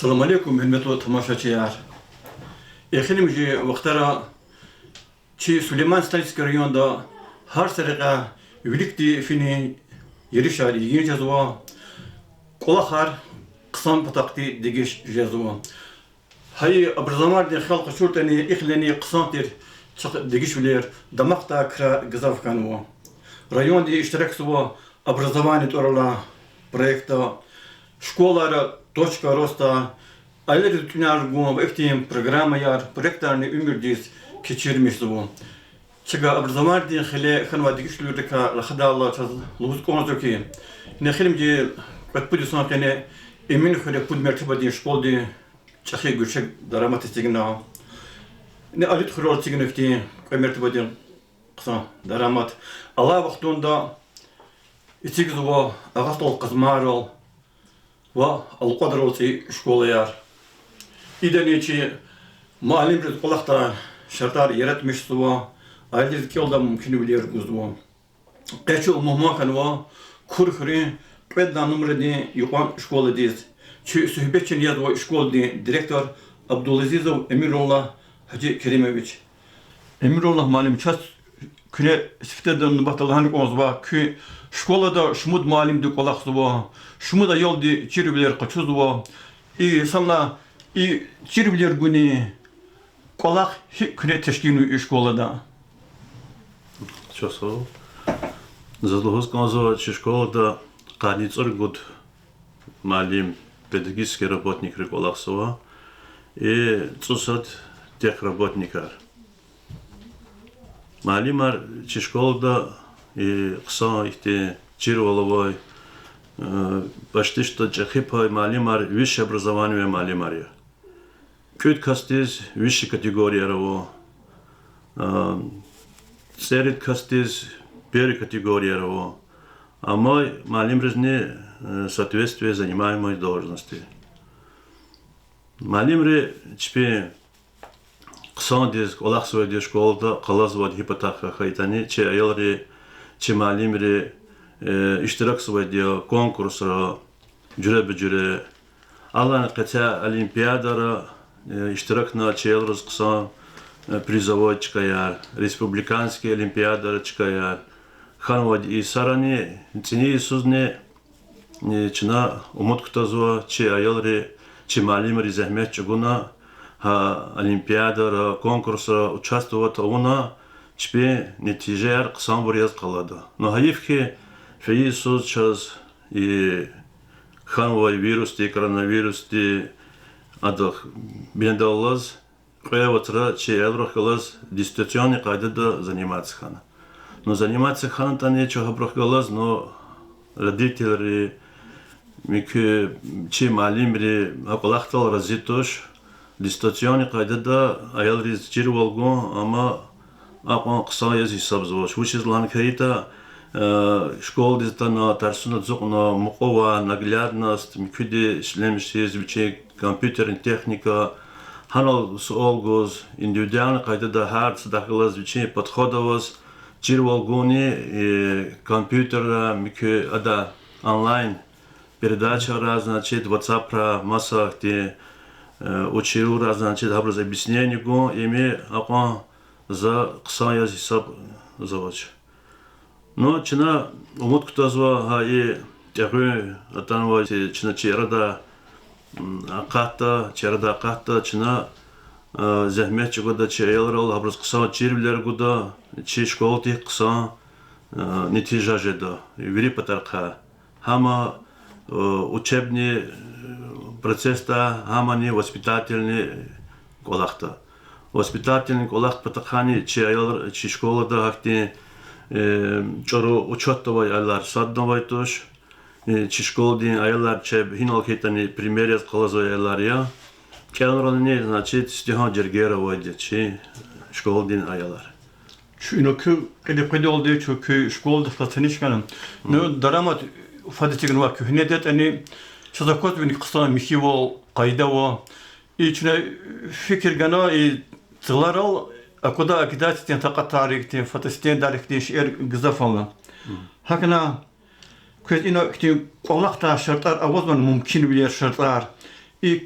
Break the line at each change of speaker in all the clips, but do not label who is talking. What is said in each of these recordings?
السلام عليكم hürmetli tamaşaçılar. Eğilimci vaktara çi Süleyman Stanisky rayonunda har sarıqa ülikti fini yerişari yeni жазуа колахар қысам патақти дегеш жазуа. Хай образование халқы шуртани ихлени қысантер дегешулер дамақта кра газавкануа. Районде иштирак суа образование турала проекта школара точка роста aylar tünargum eftim программа яр проекттарны өмірдес keçirmiş bu. Çıga образование din xile xanwa degişlürdeka laxdalla çaz luz konzoki. Ne xilimci patpudison kene emin xile pud merteba din şkoldi çaxi gürşek daramat istigna. Ne alit xurol tignekti merteba din qsa daramat. Allah vaxtunda itigzwa ağastol qazmarol va alqadrolsi şkola yar. İdeneci malim bir kulakta şartlar yaratmış suva ayrıca yolda mümkün biliyor kuzduva. Kaçı muhmakan va kurhuri pedda numarını yukan şkola diz. Çi sühbetçin yazva şkola direktör Abdülazizov Emirullah Hacı Kerimeviç. Emirullah malim ças küne sifterden batalhanık ozva ki şkolada şumud malimdi kulak suva şumuda yol di çirbiler kaçuzva sana и чирвлер гуни колах хикне тешкину школада.
Часо. Задолго сказал, что школа каницор год малим педагогический работник Риколахсова и цусат тех работников. Малимар школа и кса ихте чирволовой почти что джахипай малимар высшее образование малимария. Кют кастиз высшей категории раво, серед кастиз первой категории раво, а мой малим резне соответствие занимаемой должности. Малим ре чпе ксандиз колахсведи школда қалазвад хипотаха хайтани че аялри че малим ре iştirak sıvaydı konkurslara cüre Allah'ın kaça olimpiyadara iştirakna çeyelrız kısa призовой çıkayar, respublikanski olimpiyadara çıkayar. Hanvad и sarani цени suzne çına umut kutazua çe ayalri çe malimri zahmet çuguna ha olimpiyadara konkurslara участвовать ona çpe neticeler kısa buraya kaladı. No hayif ki Феи сейчас и ханвай вирус, и коронавирус, и адах бендаллаз, кое-вотра, че элрохгалаз, дистанционно кайда заниматься хана. Но заниматься хана то нечего брохгалаз, но родители, мике, че малимри, акалахтал разитош, дистанционно кайда аялриз чирвалгон, ама акон ксаяз хисабзвош. Учизлан кайта школа дизайна тарсуна зукна мукова наглядность микуди шлемшиз виче компьютерная техника ханал суолгоз индивидуально кайда хард дахлаз виче подходовоз чирвалгони компьютера мику ада онлайн передача разная чет WhatsApp масса где учил разная чет образ объяснение го ими акон за ксая хисаб завоч. Но чина умут кутазва хай тягы атанва чина черада аката чина захмет чугуда чейлрал абраз кыса чирвлер гуда чи школти кыса нетижа жеда вири патарка хама учебный процесс-то хамани воспитательный колахта воспитательный колахт патахани чи школа да хахти чоро учеттовай айлар садновай тош чи школдин айлар че хинал кетани примерез колазой айлар я келрон значит стихан жергера вайде чи школдин айлар
Şunu kedi kedi olduğu çünkü şkolda satınışkanım. Ne daramat fadetiğin var ki ne det ani çazakot beni kısa mihivo kayda var. İçine fikir gana tığlaral Акуда акидатитен тақаттарихтен фотостен дарихтен шер гзафалан. Hakına köz ino ki kolakta şartlar avazman mümkün bilir şartlar и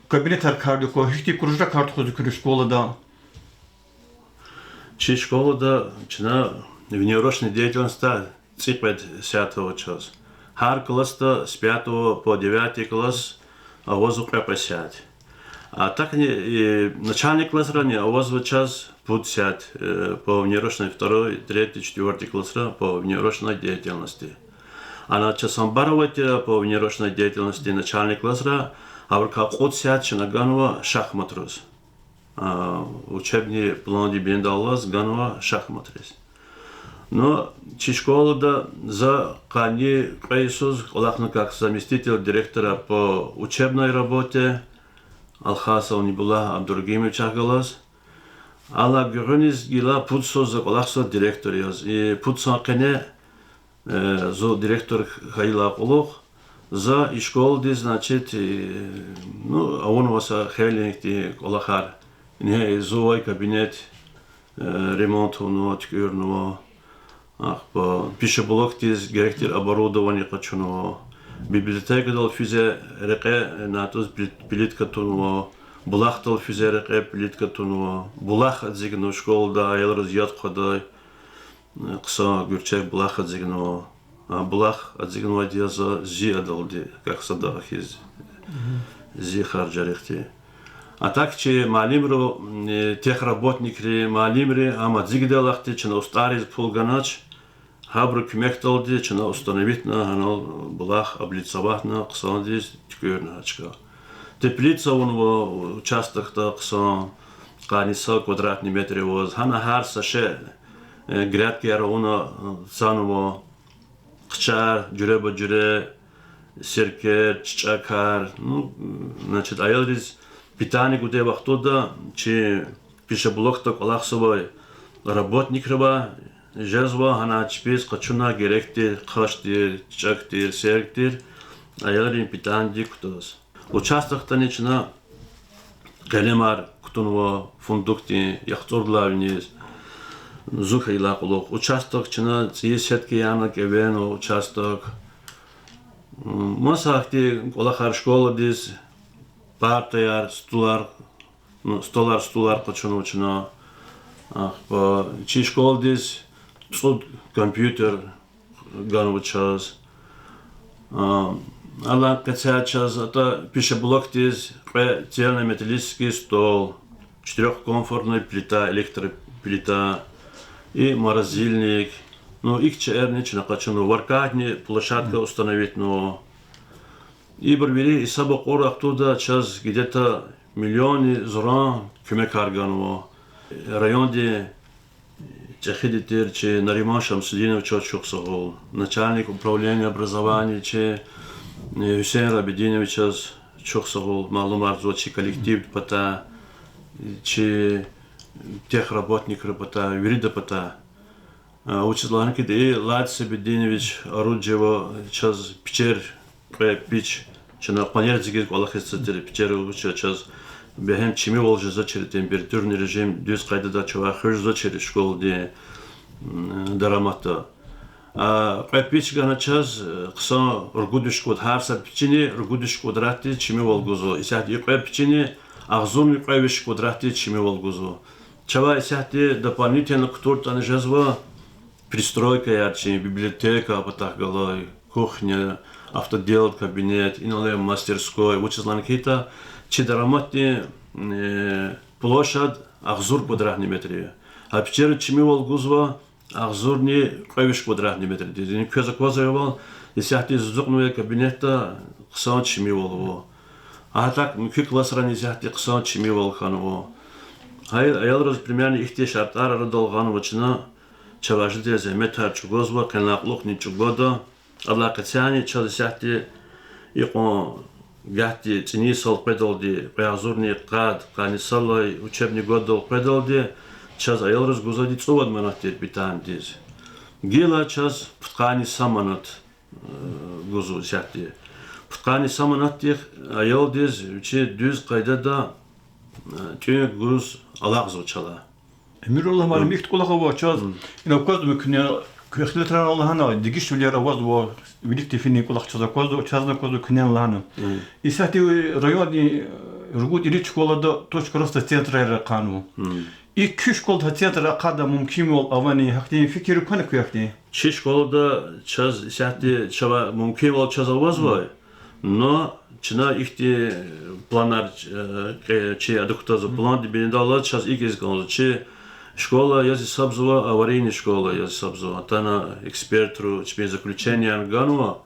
кабинет кардико, хихти кружда картхозу крю школада.
Чи школада, чина внеурочная деятельность цикпет 10 час. Хар класста с 5 по 9 класс авозу преподсять. А так начальник класс ранее авозу час будет сять по внеурочной 2, 3, 4 класс по внеурочной деятельности. А на часом баровать по внеурочной деятельности начальник класс а в как сять чина шахмат рус. Учебный план дебендаллас ганова шахмат рус. Но Чишколода за Кани Кайсус, Олахна как заместитель директора по учебной работе, Алхаса не была Абдургимович Агалас, Алла Гюрнис Гила Путсо за Олахса директор, и Путсо Кене за директор Хайла Олох, за Ишколды, значит, ну, а он у вас Хеллинг, Олахар, не зовой кабинет, ремонт, ну, открыл, по пищеблок тиз директор оборудования качуно, библиотека дал физе реке на тоз билетка туно, булах дал физе реке билетка туно, булах отзигно школ да аял разъят ходай, кса гурчек булах отзигно, а булах отзигно одежа зи адалди, как садах из зи харджарихти. А так че малимро тех работникри малимри ама зигделахти че на устари пулганач хабру кмехталди че на установить на ханал булах облицовать на ксанди тькерначка. Теплица он в участок та ксан каниса квадратный метр воз хана хар саше грядки арауна саново кчар джуреба джуре серкер чакар ну значит аялриз питание куда вахтуда, че пишеблок так Аллах собой работник рыба, жезва, она чпес, качуна, геректир, хаштир, чактир, серктир, а ялрин питание кутас. Участок-то начина галемар, кутунова, фундукти, яхтурдлавниз, зуха и лакулок. Участок чина, сетки яна, кевено, участок. Масахти, Аллахар школа дис, партияр, столар почему-то, по чишкол здесь, суд компьютер, ганву час, алла кацая час, это пищеблок здесь, цельный металлический стол, 4-комфортная плита, электроплита и морозильник, ну их чернич на качану, варкадни, площадка установить, но и бarbiri исабок орах туда час где-то миллионы зран кюмекарганова. Районде чахидитер че Нариман Шамсудинов чоксогол, начальник управления образования че Хусейн Рабидинович чоксогол, малумар зочи коллектив пата че тех работник пата, юрида пата. Учителанки де Лад Сабидинович Оруджева час пчер пич, че на планете Аллахиста пчеру час бехем чими волжи зачери температурный режим дюз кайда да чува хыр зачери школде дарамата. А пич гана час кса ргудиш код харса пичини ргудиш квадрати чими волгузо. Исяти пичини агзун певиш квадрати чими волгузо. Чава исяти дополнительно кто-то на жазва пристройка ярче библиотека потахгалой кухня автодел, кабинет, иное мастерской, учесланкита, чедараматни площадь ахзур квадратный метр. А вчера чеми волгузва ахзур не квевиш квадратный метр. Не квеза квазаевал, если ты зукнуя кабинета, ксан чеми волго. А так мки класс рани зяхти ксан чеми волханово. А я раз примерно их те шартара радолганово чина, чаважде за метр чугозва, канаклук не чугода. Алла кацяни чалисяхти ико гахти цинисал предалди преазурни кад канисалой учебный год дал предалди час аял разгузади цувад манахтир питаем диз. Гила час пткани саманат гузу сяхти. Пткани саманаттих аял диз учи düz кайда да тюнек гуз алак звучала.
Эмируллах малым ихт кулаха час, инавказ мекне Köxletran Allah'ına dikiş üler avaz bu birlikte fini kulak çazakozu çaznakozu kınan Allah'ına. İsati rayon rugut iri çikolada toşkorosta teatraya kanu. İki şkolda teatra kada mümkün ol avani hakti fikri kanı kuyakti.
Çi şkolada çaz isati çava mümkün ol çazavaz var. No çına ihti planar çi aduktazo plan dibinde Allah çaz ilk izganlı çi школа я сабзова аварийная школа я сабзова тана экспертру тебе заключение гануа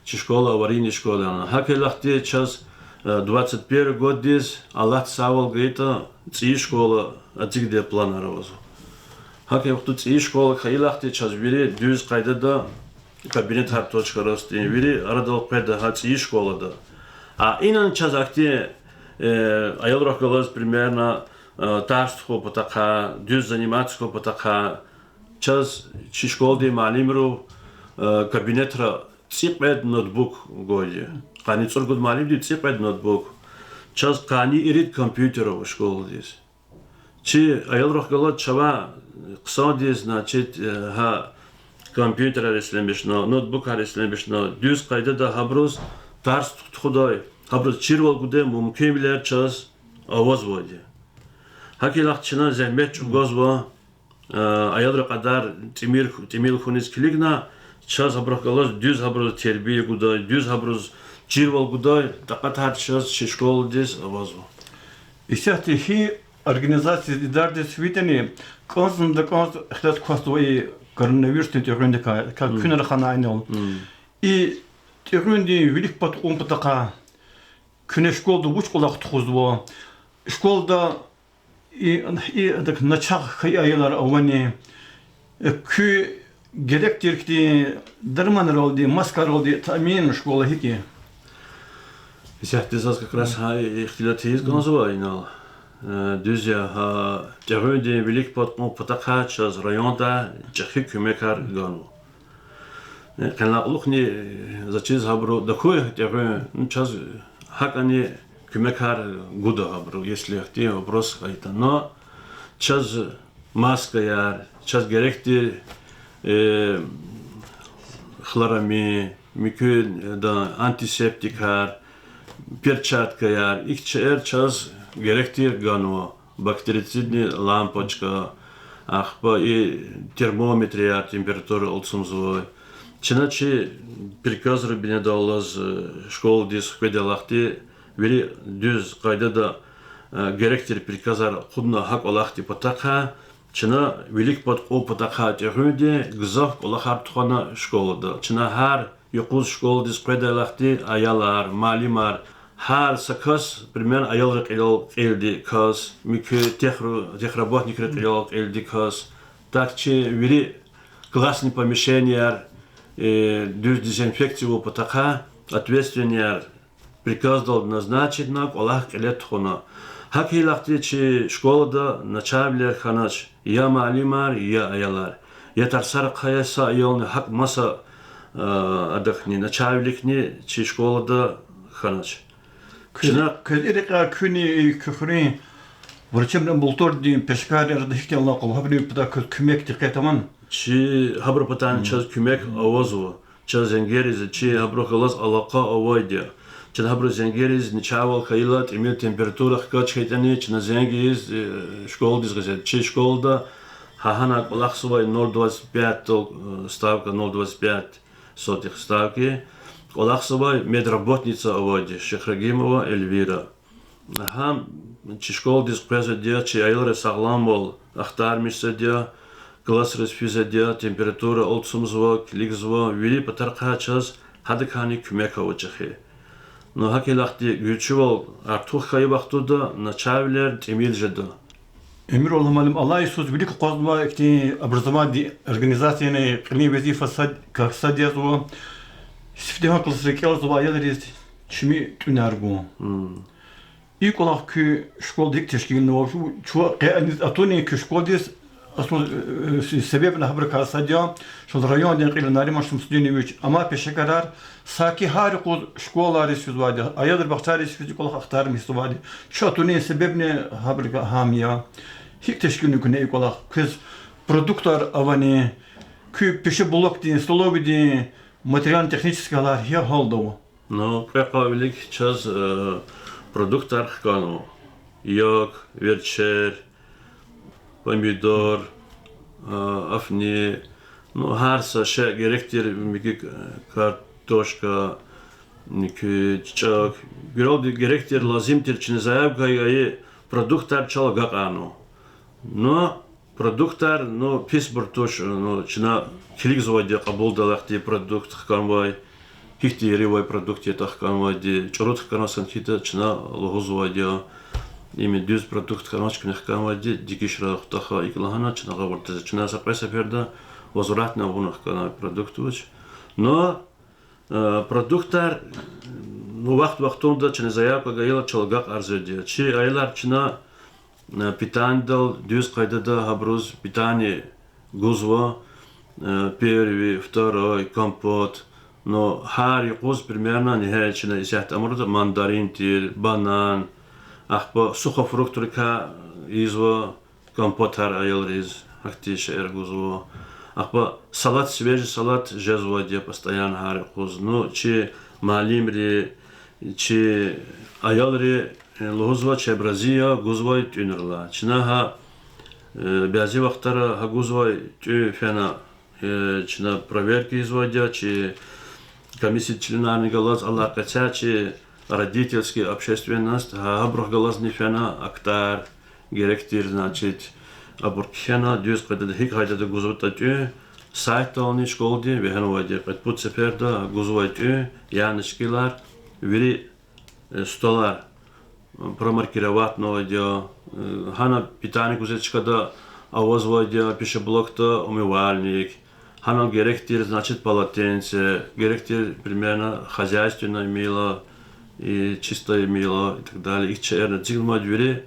чи школа аварийная школа она хакелахте час 21 год дез Аллах савал гейта ци школа атигде планаровозу хакелахте ци школа хайлахте час бири düz кайдада кабинет харточка расти бири арадал кайда ха ци школада а инан час акте аялрахгалаз примерно Тарстхо потака, düz заниматсхо потака, час чи школде малимру кабинетра ципед ноутбук голи. Кани цургуд малимди ципед ноутбук. Час кани ирит компьютеров школдис. Чи аялрахгала чава ксадис значит ха компьютер арислемешно, ноутбук арислемешно, düz кайда да хабрус тарс худай. Хабрус чирвал гуде мумкин билер час аваз води. Hakilakçına zahmet çok gazva ayadra kadar timil khunis kiligna çaz habrakalar düz habroz terbiye guday düz habroz cirval guday takat har çaz şişkol des avazva.
İşte hi organizatsiya idarde sviteni konusunda ihtiyaç kostoyi koronavirüsün tüyünde ka künere xana aynı ol. Tüyünde vilik pat komputaka küne şkolda uç kolak tuğuzdu. Şkolda так начах хаяйлар авани кü gerektirdi дерманер oldu маскар oldu тамин школа хики.
Сейчас как раз ихтилатиз гонзова инал. Düzya ha cahudi bilik patmo pataka çaz rayonda cahı kümekar ganu. Kanallıkni zaçiz habro dakoy cahı çaz hakani Кумекар гуда абру, если ахти вопрос хайта. Но час маска яр, час геректи хлорами, микün да антисептикар, перчатка яр, их час геректи гану, бактерицидни лампочка, ахпа и термометр яр, температура олсумзой. Чиначи приказры бине далаз школ дис хведелахти Veri düz kayda da gerektir prikazar kudna hak olakti pataka çına vilik pat o pataka tehüde gızak olakar tuhana şkolada çına her yokuz şkol diz kayda ayalar malimar her sakas primer ayalrak eldi kas mükü tehrabatnik eldi kas takçı veri классный помещение düz дезинфекцию pataka ответственный Приказ дал назначить на Аллах келет хона. Хаки лахти чи школада начавлер ханач. Я малимар, я аялар. Я тарсар каяса аялны хак маса адахни начавликни чи школада ханач.
Кедерека күни küfrün врачебным бултор дин пешкарер дихти Allah кол хабри пата kümek дикетаман.
Чи хабр патан час kümek авазу. Час зенгериз чи хабр халас алака авайдя. Чын хабру зенгериз ничавал хайлат имел температура хкач хайтани чын зенгериз школ дизгазет. Чи школда хахана лахсувай 0,25 ставка 0,25 сотых ставки. Лахсувай медработница аводи Шехрагимова Эльвира. Хам чи школ дизгазет дия чи айлары саглам бол ахтармишса дия класс респиза дия температура олцумзва клигзва вили патарқа час хадыкани кümeka очахи. Но hakilakti güçü ol artık kayı vaktuda начавлер темил жеда.
Emir olmalım Allah Isus bilik kozma ki образование организацияны кырни вези фасад как садязу сифтеха классикал зва ялриз чими тунаргу. İlk olarak ki şkoldaki teşkilinde var. Şu atoni ki şkoldis asıl sebebine haber kalsaca şu rayon denqil nariman şumsudinoviç ama peşe kadar saki hariko şkolları süzvadi ayadır baktari fizik olarak aktarım süzvadi şu atoni sebebine haber hamiya hiç teşkilinde ne ilk olarak kız produktlar avani Kü pişi bulok din, stolovi din, материально техническалар я холдово.
Ну, прекавелик час продуктар хкану. Йог, вечер, помидор, афни, ну, харса, ше, геректир, мики картошка, мики чак. Героди геректир лазимтир, чи не заявка, продуктар чал гакану. Но продуктар, ну, писбуртуш, ну, чина килик заводи кабулдалахти продукт хканвай. Хихти ривай продукти тахканвай, чорот хканасан хита чина логозувайдя. Ими düz продукт хканвачкин хканвай, дикишра хтаха иклахана чина гавартаза. Чина сапайса перда возвратна вуна хканвай продуктуч. Но продуктар, ну, вахтунда чина заявка гаила чалгак арзедия. Чи айлар чина питандал, düz кайдада хабруз питание гузва, первый, второй, компот. Но хари куз примерно нехайчина исят амурда мандарин тир, банан, ахпа сухофрукторика изва компотар айолриз актиш эргузва. Ахпа салат свежий салат жезвадия постоянно хари куз. Ну чи малимри, чи айолри лозва чи Бразилия гузвай тюнерла. Чинаха бязи вахтара хагузвай тю фена чина проверки изводя, чи комиссия членами галаз аллахача, чи родительский общественность, абрух галаз нефена актар, геректир, значит, абуркхена, дюз кадад хик хайдада гузвата тю, сайтални школди, вехенвади, предпут сеперда гузвай тю, янышкилар, вири столар, промаркироватного дя, хана питание гузечкада, авозводя, пищеблокта, умывальник, хана геректир, значит, полотенце, геректир примерно хозяйственное мило и чистое мило и так далее. Их черно цигма двери,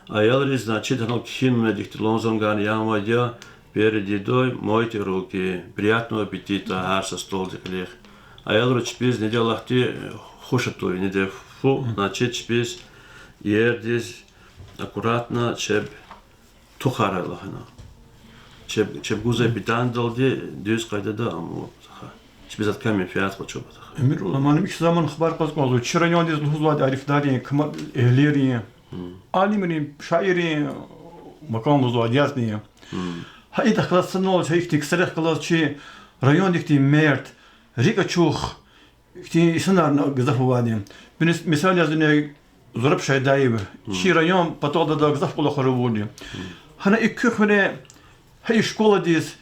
а ялри, значит, хана кхин дихтилонзонган ямадя, перед едой мойте руки, приятного аппетита, харса стол деклех. А ялри чпиз не делахти хушатуй, не дефу, значит, чпиз ердиз аккуратно чеб тухаралахана. Чеб гузай питандалди düz кайдада аму. Чеб затками фиат хочо батах.
Эмирулла, маним их zaman хабар казгазу. Чираньон диз лухузлад арифдари, кма эhlери, алимри, шаири, макам лузлад язни. Хайда классын ол чай ихтик сарах класс чи район ихти мерт, рика чух, ихти исанар газафувади. Бинис мисал языне Zorab şeydayı Çi rayon patolda da gzaf kola xarabuli. Hana ikkühre hay şkola diz.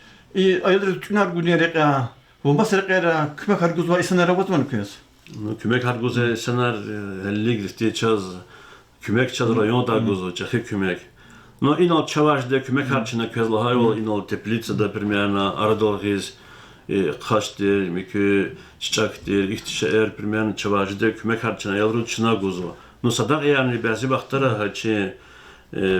Ayılır tünar güneriqa. Bu masraqera kümek harguz var isanara batman kıyas.
Kümek harguz senar helli gifti çaz. Kümek çaz rayon da guzo çahı kümek. No inal çavajda kümek harçına kızla hayol inal teplica da примерно aradolgiz qaştir, miki çiçaktir, ihtişer примерно çavajda kümek harçına yalru çına guzo. Ну, садак yani bazı vaxtlara haçı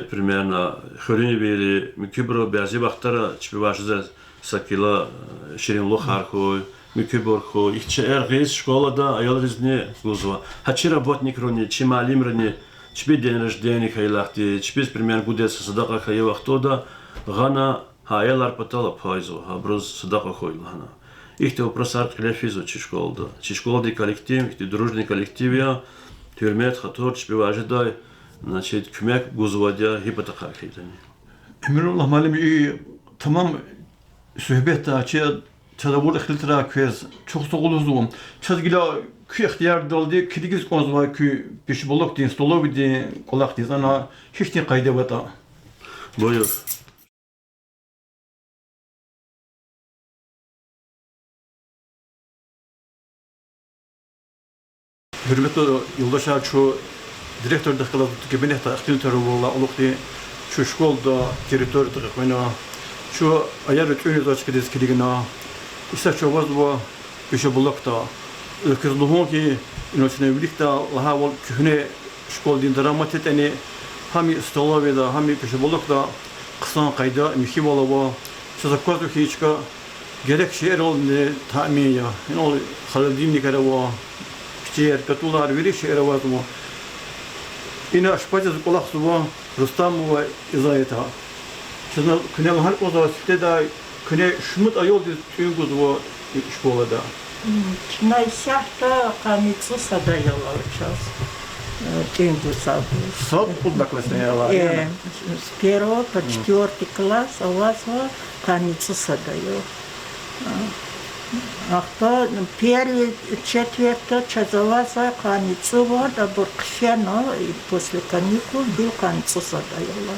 примерно xölünü biri mükübro bazı vaxtlara çipivaşıza sakila şirinlo xarxoy müküborxo ihçe ergiz şkolada ayolrizni guzva haçı работник рони чи малим рони çipi день рождения хайлахти çipiz примерно гудес садака хай вахтода гана hayallar patala payzo habroz sadaka xoyla hana ihte вопрос клефизо чи школда чи школда коллектив ihte дружный коллектив я Türmet hator çbivajı da, значит, kümek guzvadya hipoteka kıytani.
Emirullah malim tamam sohbette çada burada xiltra kız çok soğuluzum. Çadgila kü ihtiyar daldı kidigiz konzva kü pişbolok din stolovi din kolak din ana hiç din kayda vata.
Buyur.
Hürmetli yoldaşlar şu direktör de kalan kabinette aktiviteleri valla olukti şu şkolda teritori tıkakmayna şu ayar ötünü de açıkçası kiligina ise şu vazba bir bulakta kızlıhon ki inoçne birlikte laha vol kühne şkol din dramat eteni hami stolovda da hami bir bulakta kısan kayda mihim olava çazakwato hiçka gerek şehir oldu tahmin ya ino xaladimni karava Şehir katular veri şehre var mı? İna aşpacı kulak suva Rustam ve izayeta. Şimdi kınal har koza site da Küne şumut ayol tüyün kuzu şkolada.
Найсяхта каницу садаяла час. Тингу саду.
Сад buldaklasın ya.
С 1 по 4 класс у вас каницу садаю. А кто первый, четвертый часовая каницу вот, а буркшено и после каникул был каницу садаяла.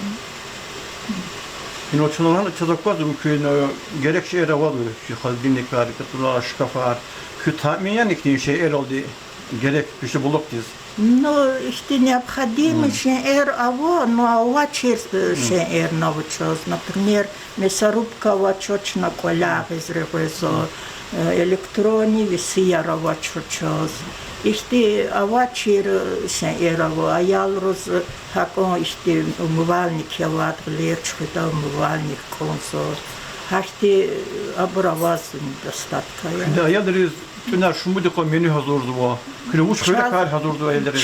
Yine o çalınan çocuklar mümkün gerek şeyler var ki halbinlik var, katula şkafar, ki tahminen iktiğin şey el oldu gerek bir şey bulduk biz.
Ну, что необходимо, но очень научилась. Например, мясорубка вачочна колях из ревезо, электрони висия вачочос. İşte avaçır şe'eravu ayalruz hakon işte umvalnik yavatgılar çıkıda umvalnik konsol. Haşti abravazın dostatka ya.
Şimdi ayadırız tüner şumudu ko menü hazırdı bu. Kire uç kare kar hazırdı ayadırız.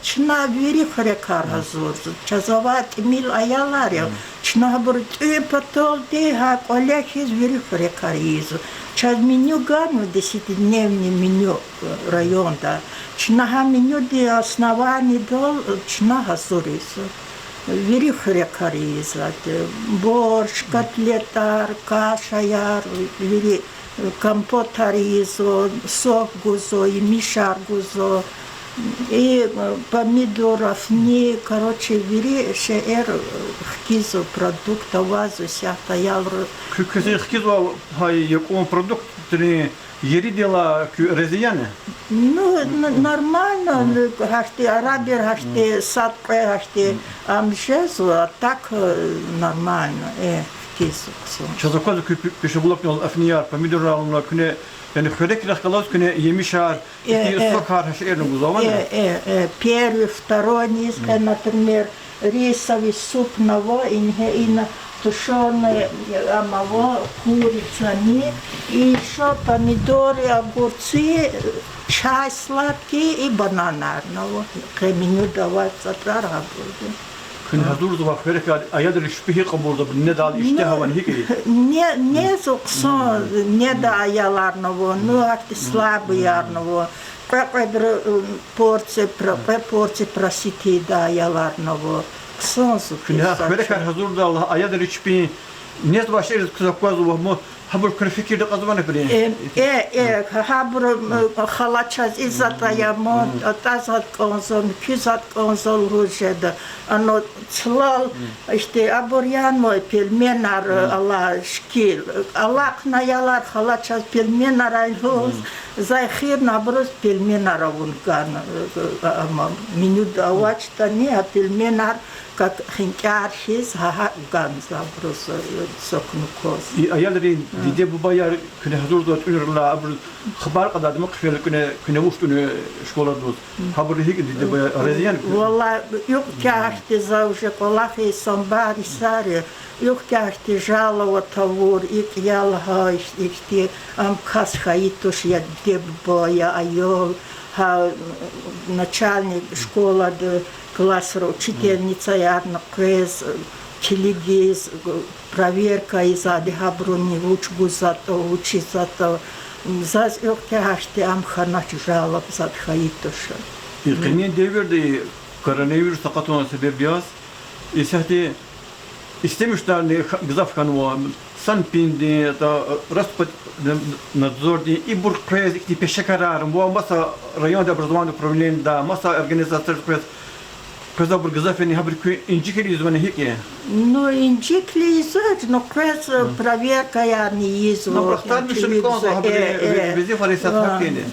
Çına veri kare kar hazırdı. Çazavat mil ayalar ya. Çına bir tüpatol de ha kolekhiz veri kare kar yizu. Час меню гану, 10-дневное меню района. Чнаха меню де основание дол, чнаха сурису. Вери хрекаризат. Борщ, котлетар, каша яр, вери компотар изо, сок гузо, и мишар гузо. И помидоров не, короче, вери шеэр хкизу продукта вазу сята ялру.
Kükesi хкизу hay yakın produktini yeri dela reziyane.
Ну, нормально, хашти арабер, хашти садкэ, хашти амжезу, а так нормально, хкизу.
Çocuklar küşe bulak yol afniyar, pomidor alımla küne yani хөрек лахкалас küne yemişar, сокар haşerin bu zaman.
Первый, второй низко, например, рисовый суп наво, и тушеная амаво, курица не, и еще помидоры, огурцы, чай сладкий и бананарного. К меню давать работу.
Küne hazırdı bak хөрек ayadır şüpheyi kabulda ne dal işte havan hikri.
Не зуксон, не да аяларного, ну акти слабыярного. Какой порции просите да аяларного. Ксонсу.
Küne хөрек hazırdı Allah ayadır şüpheyi ne başarız kızakvaz bu habur fikirde kazanı bile.
Habur халачаз изатая мод, тазат конзол, кюзат конзол ружеда. Оно цлал, işte абурян мой пельменар Allah шкил. Allah наялар халачаз пельменар айлоз. Зайхир наброс пельменар авунган. Меню давачта не, а пельменар как хинкархиз ган заброс сокнукоз.
Ayadırın dide bu bayar küne hazırdı ürla abur xabar kadar mı küne uçtunu şkolada habur hik dide bayar reziyan.
Vallahi yok kâhti zavjek vallahi sambari sari yok kâhti жалова тавур ик ялха işte am kas хаитуш я дебоя айол ha начальник школада классра учительница ярна квез Чилигиз, проверка из адихабруни, учгу зато, учи зато. Заз ёктяшти амханач жалоб зад хаитуша.
Ilkinin devirde koronavirüs sakatına sebep biraz. İsehti istemişler gızaf kanıva. Sanpindi da raspot nadzor di i bur krez ikti peşe kararım. Bu masa rayonda bir problem da masa organizatör krez Когда бы газафени хабрик инжикли звони хики.
Ну инжикли изот, но крес проверка я не езу.
Но просто мишен консо хабрик везде фарисат хакини.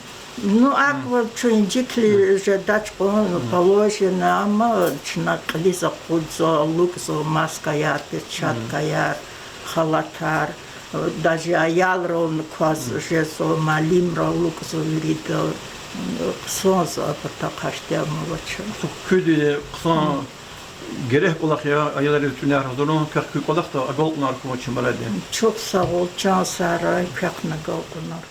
Ну а вот что инжикли же дать положено, ама чнакли за кудзо, лукзо, маска я, перчатка я, халатар. Даже аялрон кваз же со малимро лукзо виридо. Sonsa apata kaçtığımı
Köyde kısa gerek olak ya ayları tüner hazırlan kırk olak da agol nar kuma çımaladı.
Çok sağ ol, can sarı, kırk nagal kunar.